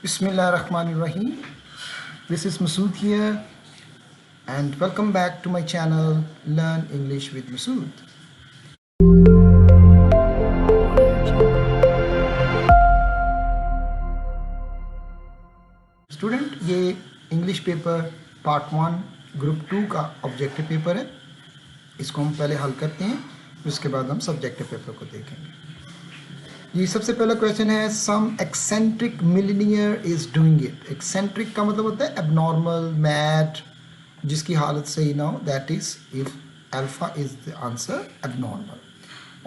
Bismillahirrahmanirrahim. This is Masood here, and welcome back to my channel Learn English with Masood. Student, ये English paper part 1 group 2 का objective paper है. इसको हम पहले हल करते हैं, उसके बाद हम सब्जेक्टिव पेपर को देखेंगे. ये सबसे पहला क्वेश्चन है, some eccentric millionaire is doing it. Eccentric का मतलब होता है एबनॉर्मल, मैड, जिसकी हालत सही ना हो, that is if alpha is the answer abnormal.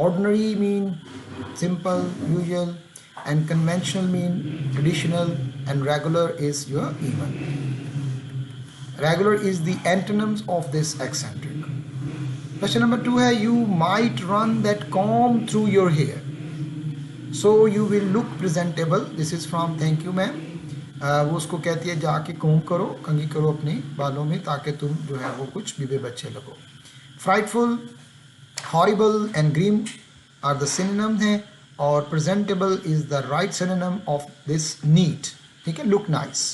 Ordinary mean simple, usual, and conventional mean traditional, and regular is your even. Regular is the antonyms of this eccentric. Question number 2 है, you might run that comb through your hair so you will look presentable. This is from thank you ma'am. वो उसको कहती है जाके कोम करो, कंघी करो अपने बालों में ताकि तुम जो है वो कुछ बीबे बच्चे लगो. Frightful, horrible and grim are the synonym हैं, और presentable is the right synonym of this neat. ठीक है, look nice.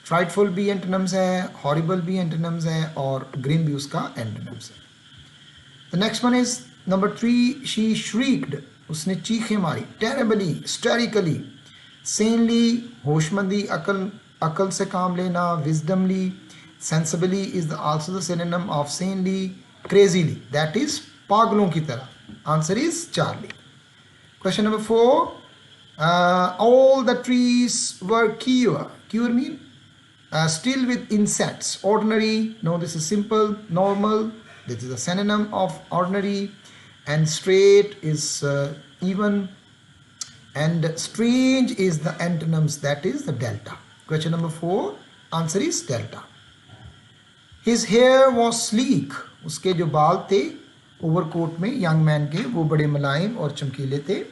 Frightful भी antonyms है, horrible भी antonyms है, और grim भी उसका antonyms है. The next one is number 3. She shrieked. उसने चीखें मारी. Terribly, hysterically. Sanely, होशमंदी, अकल से काम लेना. Wisdomly, sensibly is also the synonym of sanely. Crazily, that is पागलों की तरह. Answer is Charlie. Question number 4. All the trees were cure. Cure mean still with insects. Ordinary, no, this is simple. Normal, this is a synonym of ordinary. And straight is even. And strange is the antonyms, that is the delta. Question number 4, answer is delta. His hair was sleek. उसके जो बाल थे overcoat में young man के, वो बड़े मुलायम और चमकीले थे.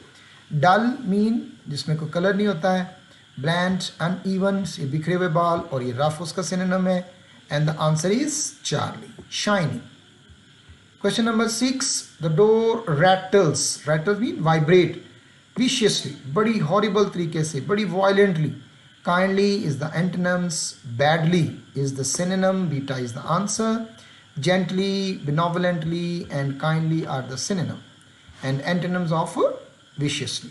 डल मीन जिसमें कोई कलर नहीं होता है. ब्लैंड, अनइवन, ये बिखरे हुए बाल, और ये रफ उसका सिनोनिम है. And the answer is Charlie. Shiny. Question number 6. The door rattles. Rattles mean vibrate. Viciously, बड़ी हॉरिबल तरीके से, बड़ी violently. Kindly is the antonyms. Badly is the synonym. Beta is the answer. Gently, benevolently, and kindly are the synonym and antonyms of viciously.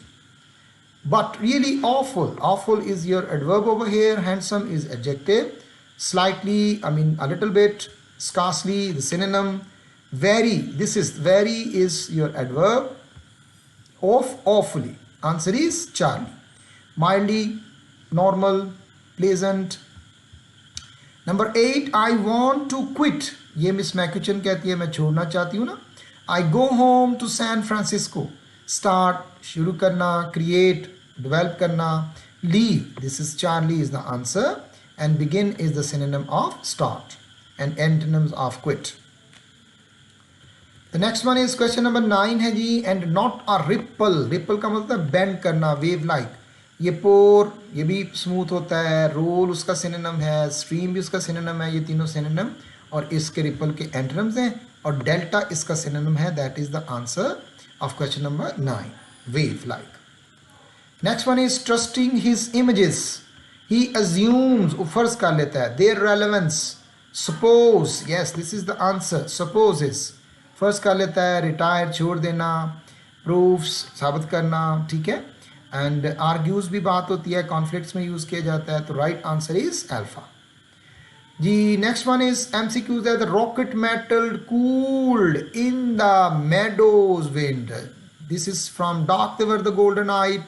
But really awful. Awful is your adverb over here. Handsome is adjective. Slightly, I mean a little bit. Scarcely, the synonym. Very, this is very is your adverb of awfully. Answer is Charlie. Mildly, normal, pleasant. Number 8. I want to quit. ये Miss मैक्यूचन कहती है मैं छोड़ना चाहती हूँ ना. I go home to San Francisco. Start, शुरू करना. क्रिएट, डेवलप करना. Leave, this is Charlie is the answer. And begin is the synonym of start and antonyms of quit. The next one is question number 9 है जी. And not a ripple. Ripple का मतलब bend करना, wave like. ये पोर, ये भी smooth होता है. रोल उसका सिनोनिम है. स्ट्रीम भी उसका सिनोनिम है. ये तीनों सिनोनिम और इसके रिपल के एंटोनिम्स हैं, और डेल्टा इसका सिनोनिम है. That is the answer of question number 9, wave like. Next one is trusting his images. He assumes, फर्ज कर लेता है. Their relevance. Suppose, yes this is the answer. Supposes, फर्ज कर लेता है. रिटायर, छोड़ देना. प्रूफ्स, साबित करना. ठीक है. एंड आर्ग्यूज भी बात होती है, कॉन्फ्लिक्ट्स में यूज किया जाता है. तो राइट आंसर इज अल्फा जी. नेक्स्ट वन इज MCQs है. The rocket metalled cooled in the meadows wind. This is from dark river the golden eyed.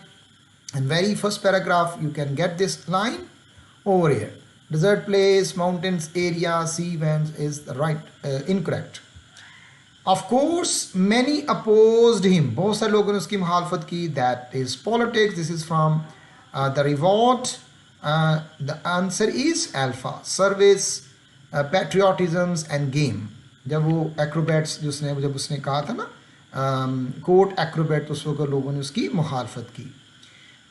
And very first paragraph you can get this line over here. Desert place, mountains area, sea winds is the right incorrect. Of course many opposed him. बहुत सारे लोगों ने उसकी मुखालफत की. That is politics. This is from the revolt. The answer is alpha. Service, patriotisms and game. जब वो acrobats जब उसने कहा था ना कोट acrobat, तो उस वक्त लोगों ने उसकी मुखालफत की.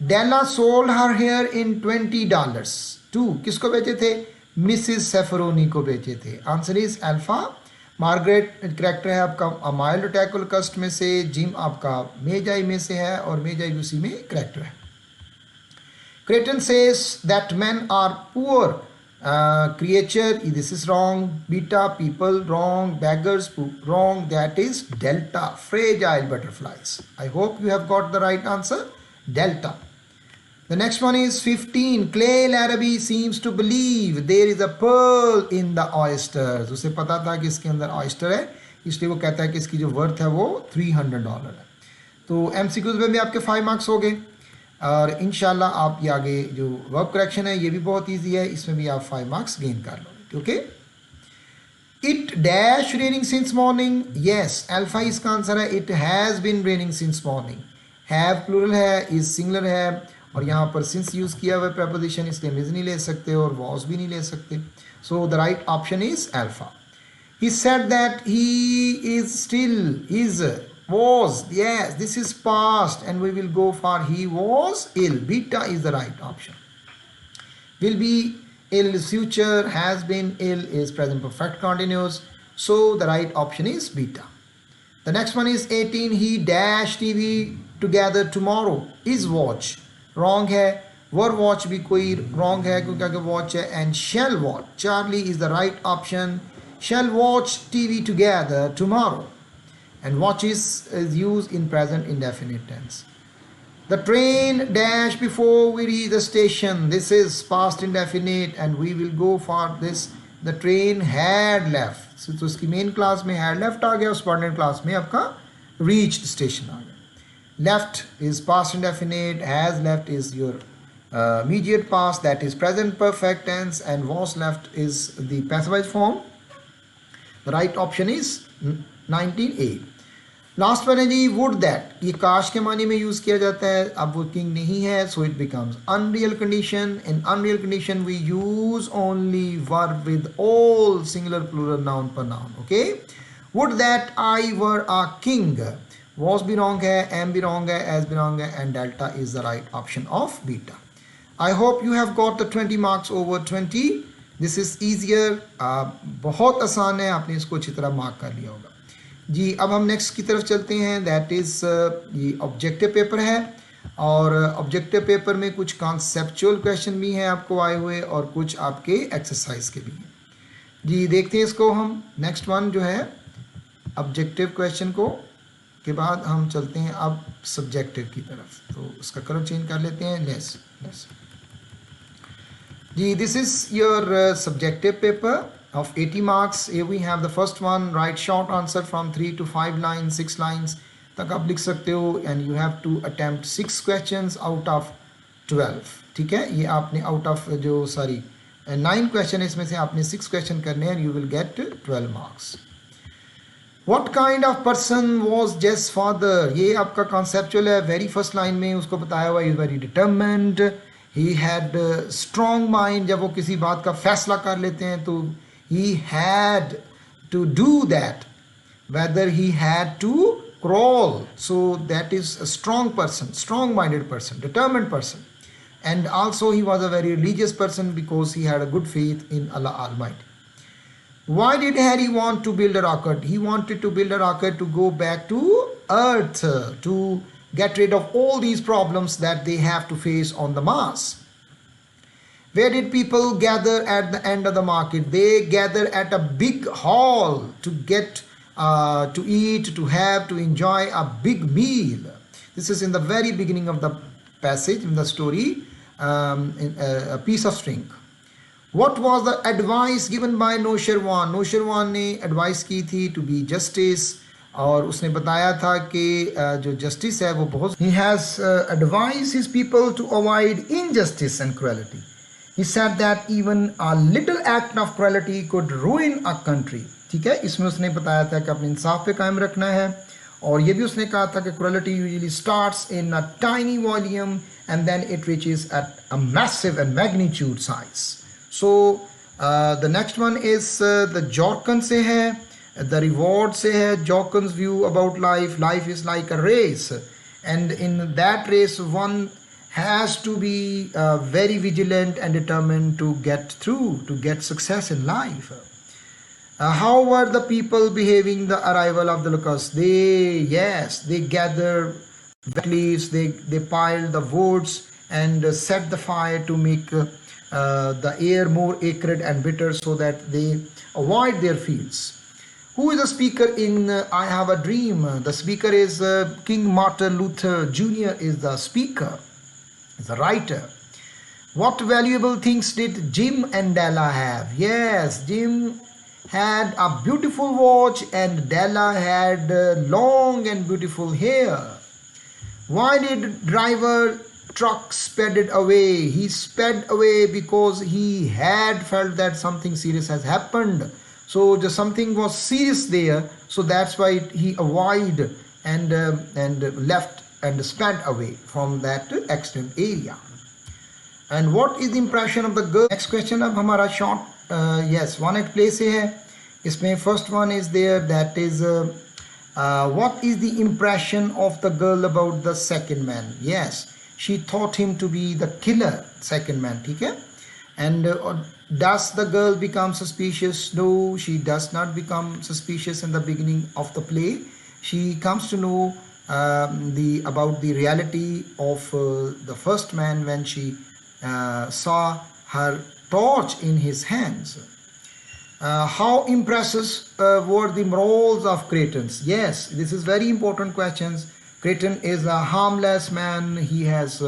Della sold her hair in $20 to किसको बेचे थे? मिसिस सेफरोनी को बेचे थे. Answer is alpha. Margaret character है आपका माइल्ड टैकल कस्ट में से. जिम आपका मेजाई में से है, और मेजाई उसी में करेक्टर है. Creighton says that men are poor creature. This is wrong. Beta, people, wrong. Beggars, wrong. That is delta, fragile butterflies. I hope you have got the right answer. Delta. The next one is 15. Clay Larrabee seems to believe there is a pearl in the oysters. उसे पता था कि इसके अंदर oyster है, इसलिए वो कहता है कि इसकी जो वर्थ है वो $300 है. तो MCQs में भी आपके 5 मार्क्स हो गए और इंशाल्लाह आप ये आगे जो वर्ब करेक्शन है ये भी बहुत इजी है, इसमें भी आप 5 मार्क्स गेन कर लोगे. Okay. It dash raining since morning. Yes, alpha इसका आंसर है. It has been raining since morning. Have plural है, is सिंगुलर है और यहाँ पर since यूज़ किया हुआ preposition, इसलिए is नहीं ले सकते और was भी नहीं ले सकते. So the right option is alpha. He said that he is still, was, yes, this is past and we will go for he was ill. Beta is the right option. Will be ill is future, has been ill is present perfect continuous. So the right option is beta. The next one is 18. He dash TV together tomorrow. Is watch. Wrong है. Were watch भी कोई wrong है क्योंकि आगे watch है. And shall watch. Charlie is the right option. Shall watch TV together tomorrow. And watch is used in present indefinite tense. The train dash before we reach the station. This is past indefinite and we will go for this. The train had left. So उसकी main class में had left आ गया, subordinate class में आपका reached station आ गया. Left is past indefinite, has left is your immediate past, that is present perfect tense, and was left is the passivized form. The right option is 19A. Last one है जी would that. ये काश के मानी में use किया जाता है, अब वर्किंग नहीं है, so it becomes unreal condition. In unreal condition we use only verb with all singular plural noun पर noun. Okay. Would that I were a king. Was भी रॉन्ग है, एम भी रॉन्ग है, एज भी wrong है and delta is the right option of beta. I hope you have got the 20 marks over 20. This is easier. बहुत आसान है, आपने इसको अच्छी तरह मार्क कर लिया होगा जी. अब हम नेक्स्ट की तरफ चलते हैं. दैट इज़ ये ऑब्जेक्टिव पेपर है और ऑब्जेक्टिव पेपर में कुछ कॉन्सेप्चुअल क्वेश्चन भी हैं आपको आए हुए और कुछ आपके एक्सरसाइज के भी हैं जी. देखते हैं इसको हम. नेक्स्ट वन जो है ऑब्जेक्टिव क्वेश्चन को के बाद हम चलते हैं अब सब्जेक्टिव की तरफ. तो उसका कलर चेंज कर लेते हैं. लेस जी. This is your subjective paper of 80 marks. Here we have the first one. Write short answer from 3 to 5 lines, 6 lines तक आप लिख सकते हो and you have to attempt 6 questions out of 12. ठीक है. ये आपने out of जो 9 question इसमें से आपने 6 question करने हैं. You will get 12 marks. What kind of person was Jess' father? ये आपका conceptual है. Very first line में उसको बताया हुआ is very determined. He had strong mind. जब वो किसी बात का फैसला कर लेते हैं तो he had to do that, whether he had to crawl. So that is a strong person, strong-minded person, determined person. And also he was a very religious person because he had a good faith in Allah Almighty. Why did Harry want to build a rocket? He wanted to build a rocket to go back to Earth, to get rid of all these problems that they have to face on the Mars. Where did people gather at the end of the market? They gather at a big hall to get to eat, to have, to enjoy a big meal. This is in the very beginning of the passage in the story, in a piece of string. What was the advice given by Noshirwan? Noshirwan ने advice की थी to be justice और उसने बताया था कि जो justice है वो बहुत. He has advised his people to avoid injustice and cruelty. He said that even a little act of cruelty could ruin a country. ठीक है. इसमें उसने बताया था कि अपने इंसाफ पे कायम रखना है और ये भी उसने कहा था कि cruelty usually starts in a tiny volume and then it reaches at a massive and magnitude size. So the next one is the Jorkan से है, the reward से है. Jorkan's view about life. Life is like a race and in that race one has to be very vigilant and determined to get through, to get success in life. How were the people behaving the arrival of the locusts? They gather wet leaves, they piled the woods and set the fire to make the air more acrid and bitter so that they avoid their fields. Who is the speaker in I Have a Dream? The speaker is King Martin Luther Jr. is the speaker, is the writer. What valuable things did Jim and Della have? Yes, Jim had a beautiful watch and Della had long and beautiful hair. Why did driver truck sped away? He sped away because he had felt that something serious has happened. So just something was serious there. So that's why he avoided and left and sped away from that accident area. And what is the impression of the girl? Next question अब हमारा short yes one at play से है. इसमें first one is there, that is what is the impression of the girl about the second man? Yes, she thought him to be the killer, second man. ठीक है? And does the girl become suspicious? No, she does not become suspicious in the beginning of the play. She comes to know about the reality of the first man when she saw her torch in his hands. How impressive were the morals of Cretans? Yes, this is very important questions. Cretan is a harmless man. He has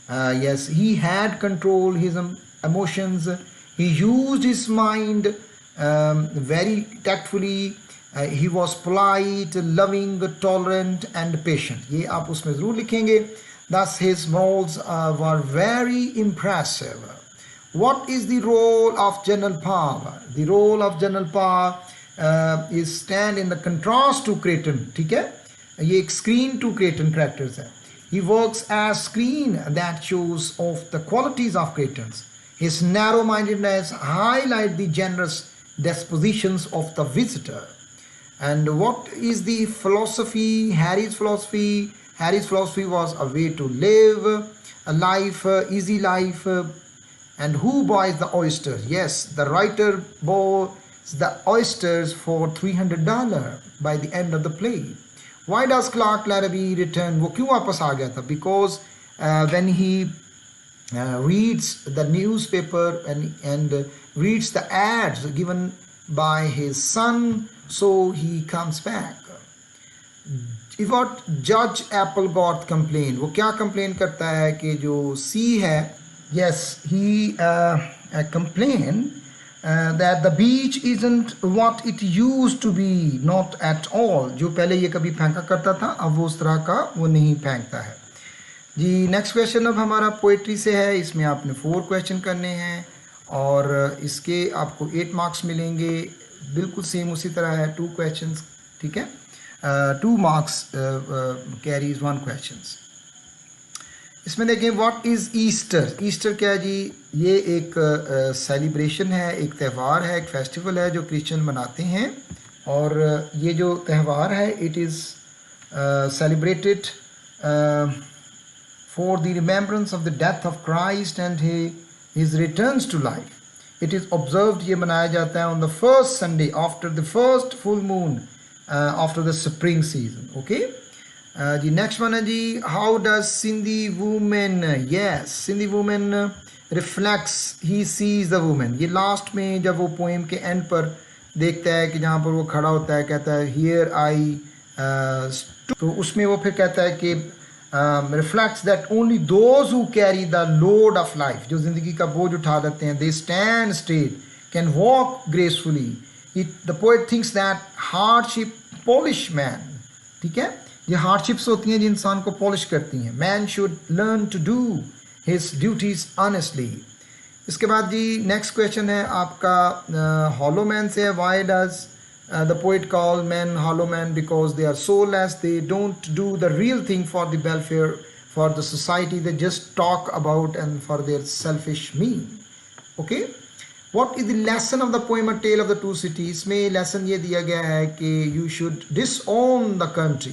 yes, he had control his emotions. He used his mind very tactfully. He was polite, loving, tolerant and patient. ये आप उसमें ज़रूर लिखेंगे. Thus his morals were very impressive. What is the role of general power? The role of general power is stand in the contrast to Cretan. ठीक है? ये एक screen to Cretan characters है. He works as screen that shows off the qualities of Cretans. His narrow-mindedness highlights the generous dispositions of the visitor. And what is the philosophy? Harry's philosophy. Harry's philosophy was a way to live a life, easy life. And who buys the oysters? Yes, the writer bought the oysters for $300 by the end of the play. Why does Clark Larrabee return? वो क्यों वापस आ गया था? Because when he reads the newspaper and reads the ads given by his son, so he comes back. What Judge Applegarth complained? वो क्या complain करता है कि जो C है, yes, he complained that the beach isn't what it used to be, not at all. जो पहले ये कभी फेंका करता था, अब वो उस तरह का वो नहीं फेंकता है. जी नेक्स्ट क्वेश्चन अब हमारा पोइट्री से है. इसमें आपने 4 क्वेश्चन करने हैं और इसके आपको 8 मार्क्स मिलेंगे. बिल्कुल सेम उसी तरह है, 2 क्वेश्चंस. ठीक है, 2 मार्क्स कैरीज 1 क्वेश्चंस. इसमें देखें व्हाट इज़ ईस्टर. ईस्टर क्या है जी? ये एक सेलिब्रेशन है, एक त्यौहार है, एक फेस्टिवल है जो क्रिश्चियन मनाते हैं. और ये जो त्यौहार है it is celebrated for the remembrance of the death of Christ and his returns to life. It is observed, ये मनाया जाता है on the first Sunday after the first full moon after the spring season. Okay जी next one है जी, how does Sindhi women. Yes, Sindhi women reflects he sees the women. ये last में जब वो पोएम के एंड पर देखता है कि जहाँ पर वो खड़ा होता है, कहता है हियर आई, तो उसमें वो फिर कहता है कि reflects that only those who carry the load of life, जो ज़िंदगी का बोझ उठा देते हैं, they stand straight, can walk gracefully. The poet thinks that hardship polish man. ठीक है, ये हार्डशिप्स होती हैं जो इंसान को पॉलिश करती हैं. Man should learn to do his duties honestly. इसके बाद जी नेक्स्ट क्वेश्चन है आपका हॉलो मैन से. Why does the poet call man hollow man? Because they are soulless, they don't do the real thing for the welfare for the society, they just talk about and for their selfish mean. Okay, What is the lesson of the poem A Tale of the Two Cities? इसमें lesson ये दिया गया है कि you should disown the country.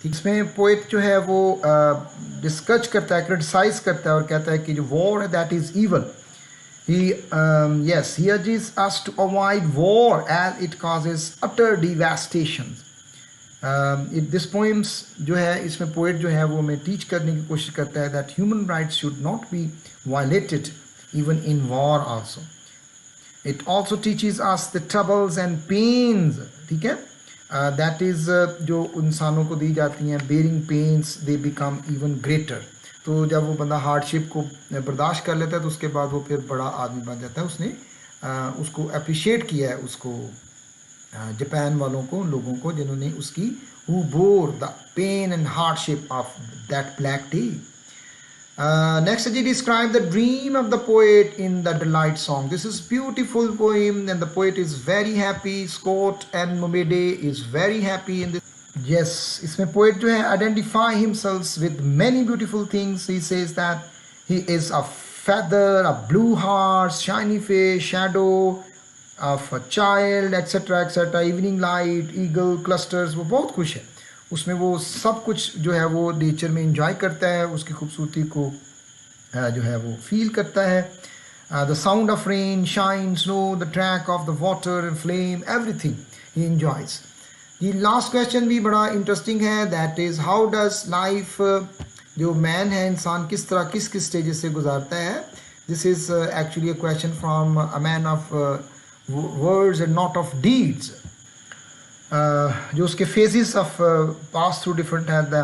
इसमें poet जो है वो डिस्कस करता है, क्रिटिसाइज करता है और कहता है कि जो वॉर है that is evil. Yes, he urges us to avoid war as it causes utter devastation. This poems जो है, इसमें पोएट जो है वो हमें टीच करने की कोशिश करता है that human rights should not be violated even in war also. It also teaches us the troubles and pains. ठीक है, दैट इज़ जो इंसानों को दी जाती हैं, bearing pains they become even greater. तो जब वो बंदा हार्डशिप को बर्दाश्त कर लेता है तो उसके बाद वो फिर बड़ा आदमी बन जाता है. उसने उसको अप्रिशिएट किया है, उसको जापान वालों को, लोगों को जिन्होंने उसकी who bore the pain and hardship of that black day. Next, he described the dream of the poet in the Delight song. This is beautiful poem and the poet is very happy. Scott and Momede is very happy in this. Yes, इसमें poet जो है identify himself with many beautiful things. He says that he is a feather, a blue horse, shiny face, shadow of a child, etc. etc. evening light, eagle clusters. वो बहुत खुश है, उसमें वो सब कुछ जो है वो नेचर में इंजॉय करता है, उसकी खूबसूरती को जो है वो फील करता है. The sound of rain, shine, snow, the track of the water and flame, everything he enjoys. ये लास्ट क्वेश्चन भी बड़ा इंटरेस्टिंग है, that is how does life, जो मैन है, इंसान किस तरह किस किस स्टेजेस से गुजारता है. This is actually a question from a man of words and not of deeds. जो उसके phases of pass through different है.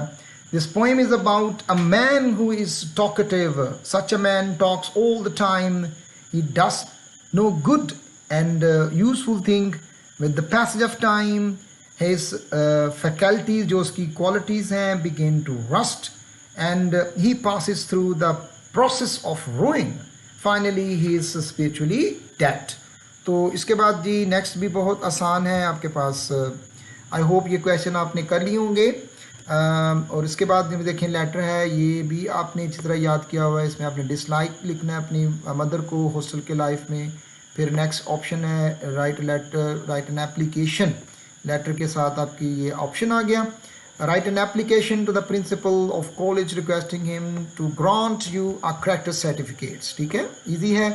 This poem is about a man who is talkative. Such a man talks all the time. He does no good and useful thing. With the passage of time, his faculties, जो उसकी qualities हैं, begin to rust, and he passes through the process of ruin. Finally, he is spiritually dead. तो इसके बाद जी next भी बहुत आसान है आपके पास. आई होप ये क्वेश्चन आपने कर लिए होंगे. और इसके बाद देखें लेटर है, ये भी आपने अच्छी तरह याद किया हुआ है. इसमें आपने डिसलाइक लिखना है अपनी मदर को हॉस्टल के लाइफ में. फिर नेक्स्ट ऑप्शन है write letter, write an application. Letter के साथ आपकी ये ऑप्शन आ गया. Write an application to the principal of college requesting him to grant you a character certificates. ठीक है, ईजी है.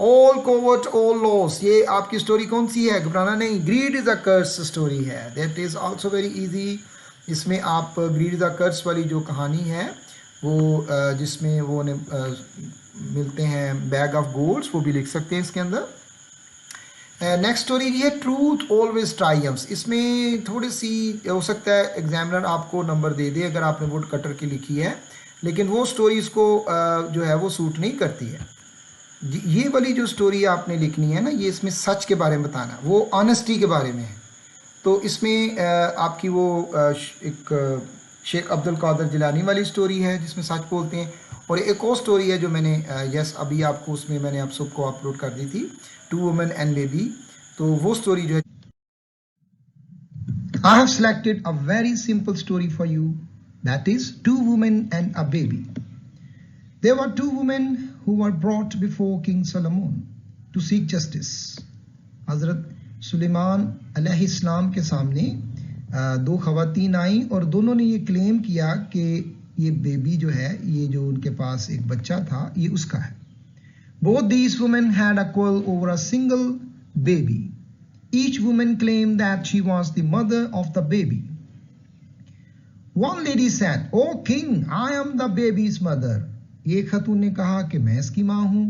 All covert, all loss. ये आपकी स्टोरी कौन सी है, घबराना नहीं. Greed is a curse story है, that is also very easy. इसमें आप ग्रीड इज़ अ कर्स वाली जो कहानी है वो जिसमें वो मिलते हैं बैग ऑफ गोल्ड्स, वो भी लिख सकते हैं इसके अंदर. नेक्स्ट स्टोरी ये है ट्रूथ ऑलवेज ट्रायम्फ्स. इसमें थोड़ी सी हो सकता है एग्जामिनर आपको नंबर दे दे अगर आपने वुड कटर की लिखी है, लेकिन वो स्टोरी इसको जो है वो सूट नहीं करती है. ये वाली जो स्टोरी आपने लिखनी है ना, ये इसमें सच के बारे में बताना, वो ऑनेस्टी के बारे में है. तो इसमें आपकी वो एक शेख अब्दुल कादर जिलानी वाली स्टोरी है जिसमें सच बोलते हैं. और एक और स्टोरी है जो मैंने यस अभी आपको उसमें मैंने आप सबको अपलोड कर दी थी, टू वुमेन एंड बेबी. तो वो स्टोरी जो है, I have selected a very simple story for you, that is two women and a baby. There were two women who were brought before King Solomon to seek justice. हज़रत सुलेमान अलैहिस्सलाम के सामने दो ख़वातीन आई और दोनों ने ये क्लेम किया कि ये बेबी जो है, ये जो उनके पास एक बच्चा था, ये उसका है. Both these women had a quarrel over a single baby. Each woman claimed that she was the mother of the baby. One lady said, "Oh king, I am the baby's mother." एक खतून ने कहा कि मैं इसकी माँ हूँ.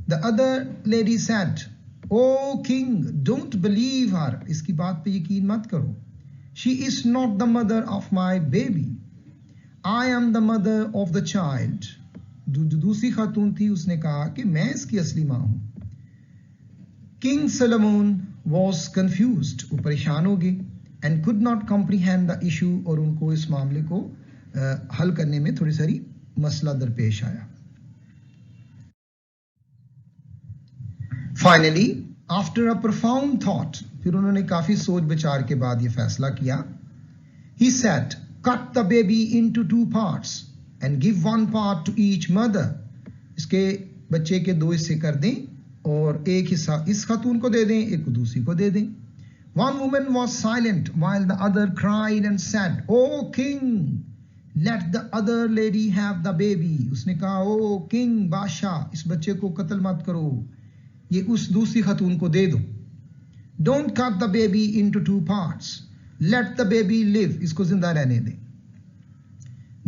The other lady said, oh king, don't believe her. इसकी बात पे यकीन मत करो. She is not the mother of my baby. I am the mother of the child. दूसरी खातून थी, उसने कहा कि मैं इसकी असली माँ हूँ. King Solomon was confused. वो परेशान हो गए and could not comprehend the issue. और उनको इस मामले को हल करने में थोड़ी सारी मसला दरपेश आया. Finally after a profound thought, फिर उन्होंने काफी सोच विचार के बाद ये फैसला किया. He said, cut the baby into two parts and give one part two each mother. इसके बच्चे के दो हिस्से कर दें और एक हिस्सा इस खातून को दे दें, एक दूसरी को दे दें. One woman was silent while the other cried and said, "Oh king, let the other lady have the baby." उसने कहा, ओ किंग, बादशाह, इस बच्चे को कत्ल मत करो, ये उस दूसरी खातून को दे दो. Don't cut the baby into two parts. Let the baby live, इसको जिंदा रहने दें।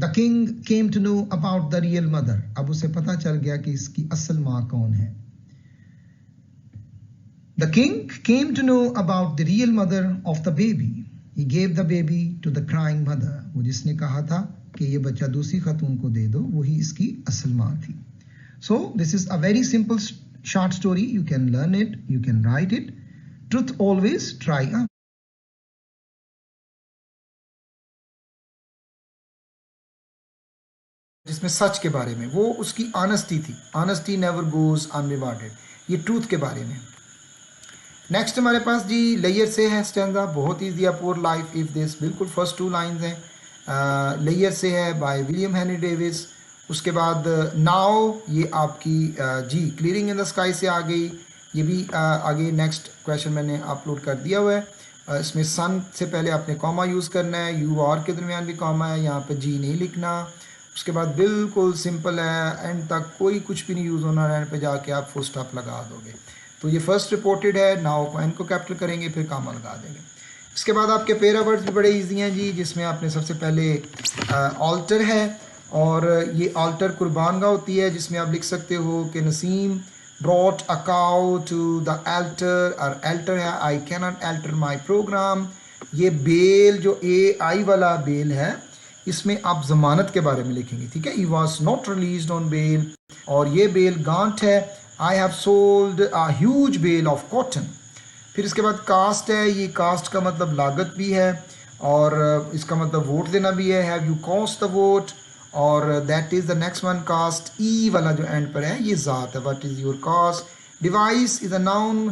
The king came to know about the real mother, अब उसे पता चल गया कि इसकी असल माँ कौन है। The king came to know about the real mother of the baby, he gave the baby to the crying mother, वो जिसने कहा था कि ये बच्चा दूसरी खातून को दे दो, वही इसकी असल माँ थी। So this is a very simple short story, you can learn it, you can write it. Truth always triumphs. जिसमें सच के बारे में, वो उसकी ऑनेस्टी थी, ऑनेस्टी नेवर गोज अनरिवार्डेड, ये ट्रूथ के बारे में। नेक्स्ट हमारे पास जी लेयर से है स्टैंजा, बहुत ईजी है। पोर लाइफ इफ दिस, बिल्कुल फर्स्ट टू लाइंस हैं। लेयर से है बाय विलियम हेनरी डेविस। उसके बाद नाउ ये आपकी जी क्लियरिंग इन द स्काई से आ गई, ये भी आगे नेक्स्ट क्वेश्चन मैंने अपलोड कर दिया हुआ है। इसमें सन से पहले आपने कॉमा यूज़ करना है, यू और के दरमियान भी कॉमा है, यहाँ पे जी नहीं लिखना। उसके बाद बिल्कुल सिंपल है, एंड तक कोई कुछ भी नहीं यूज़ होना, एंड पे जाके आप फुल स्टॉप लगा दोगे। तो ये फर्स्ट रिपोर्टेड है, नाउ को एन को कैपिटल करेंगे, फिर कॉमा लगा देंगे। इसके बाद आपके पेरा वर्ड्स भी बड़े इजी हैं जी, जिसमें आपने सबसे पहले ऑल्टर है, और ये ऑल्टर कुर्बान गाह होती है, जिसमें आप लिख सकते हो कि Naseem brought a cow to the altar, और altar है I cannot alter my program। ये बेल जो AI वाला बेल है, इसमें आप ज़मानत के बारे में लिखेंगे, ठीक है। He was not released on bail, और ये बेल गांठ है, I have sold a huge bale of cotton। फिर इसके बाद कास्ट है, ये कास्ट का मतलब लागत भी है, और इसका मतलब वोट देना भी है, have you cost the vote, और that is the next one. Caste E वाला जो एंड पर है, ये ज़ात है, what is your caste. Device is a noun,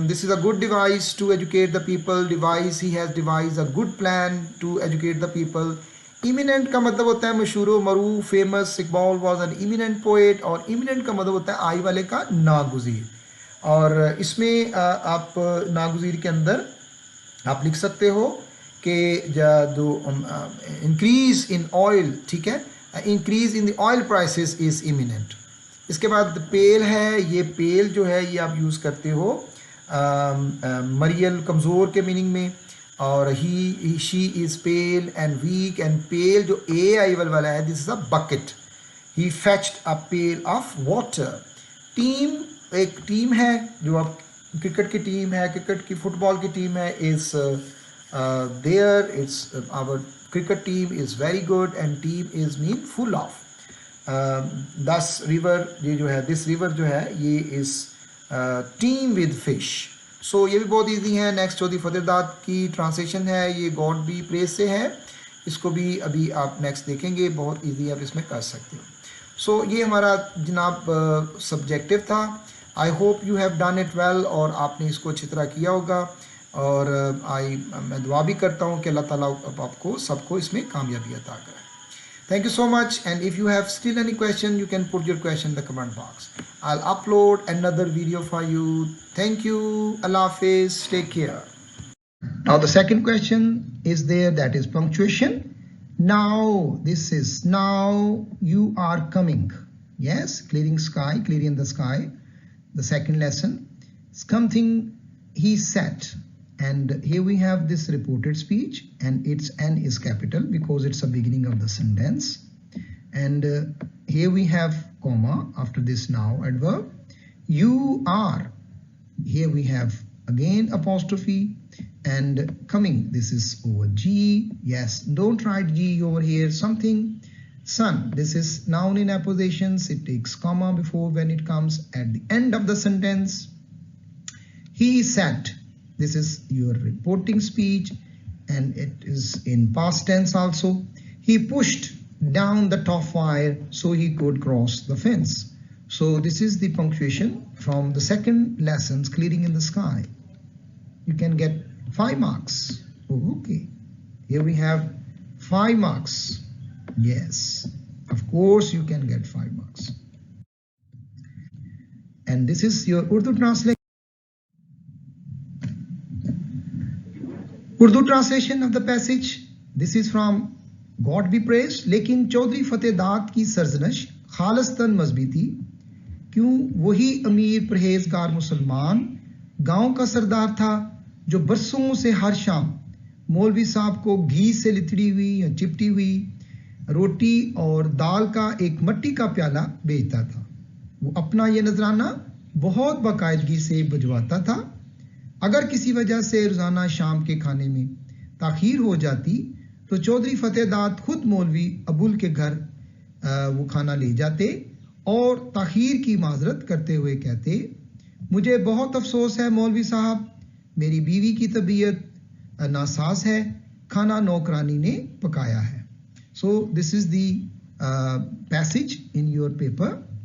this is a good device to educate the people, device he has devise a good plan to educate the people. Eminent का मतलब होता है मशहूर मरूफ, famous, Iqbal was an eminent poet, और eminent का मतलब होता है आई वाले का नागुज़ीर। और इसमें आप नागुज़ीर के अंदर आप लिख सकते हो कि जो इंक्रीज इन ऑयल, ठीक है, increase in the oil prices is imminent. इसके बाद पेल है, ये पेल जो है ये आप यूज़ करते हो मरियल कमज़ोर के मीनिंग में, और he she is pale and weak, and pale जो ए आई वाला है, this is a bucket. He fetched a pail of water. Team, एक टीम है जो आप क्रिकेट की टीम है, क्रिकेट की फुटबॉल की टीम है, is there, it's our cricket team is very good, and team is mean full of. This river, ये जो है दिस रिवर जो है ये is teem with fish. So ये भी बहुत इजी है। नेक्स्ट चौधरी फतेहदाद की ट्रांसलेशन है, ये गॉड बी प्रेज से है, इसको भी अभी आप नेक्स्ट देखेंगे, बहुत इजी आप इसमें कर सकते हो। सो ये हमारा जनाब सब्जेक्टिव था। आई hope you have done it well, और आपने इसको अच्छी तरह किया होगा, और मैं दुआ भी करता हूँ कि अल्लाह ताला आपको सबको इसमें कामयाबी अता कराए। Thank you so much, and if you have still any question, you can put your question in the comment box. I'll upload another video for you. Thank you. Allah Hafiz. Take care. Now the second question is there, that is punctuation. Now, this is now you are coming. Yes, clearing sky, clearing the sky. The second lesson. Something he said. And here we have this reported speech, and its N is capital because it's the beginning of the sentence. And here we have comma after this now adverb. You are, here we have again apostrophe, and coming, this is over G. Yes, don't write G over here. Something, son, this is noun in appositions, it takes comma before when it comes at the end of the sentence. He said, this is your reporting speech, and it is in past tense also. He pushed down the top wire so he could cross the fence. So this is the punctuation from the second lessons, clearing in the sky. You can get 5 marks. Oh, okay. Here we have 5 marks. Yes, of course you can get 5 marks. And this is your Urdu translation. Urdu translation of the passage. This is from God be praised. लेकिन चौधरी फतेहदाद की सरजनश खालिस्तन मजहबी थी, क्यों वही अमीर परहेजगार मुसलमान गांव का सरदार था जो बरसों से हर शाम मौलवी साहब को घी से लिथड़ी हुई या चिपटी हुई रोटी और दाल का एक मट्टी का प्याला बेचता था। वो अपना ये नजराना बहुत बाकायदगी से भिजवाता था। अगर किसी वजह से रोजाना शाम के खाने में ताखीर हो जाती तो चौधरी फतेहदाद खुद मौलवी अबुल के घर वो खाना ले जाते और ताखीर की माजरत करते हुए कहते, मुझे बहुत अफसोस है मौलवी साहब, मेरी बीवी की तबीयत नासाज है, खाना नौकरानी ने पकाया है। So this is the passage in your paper.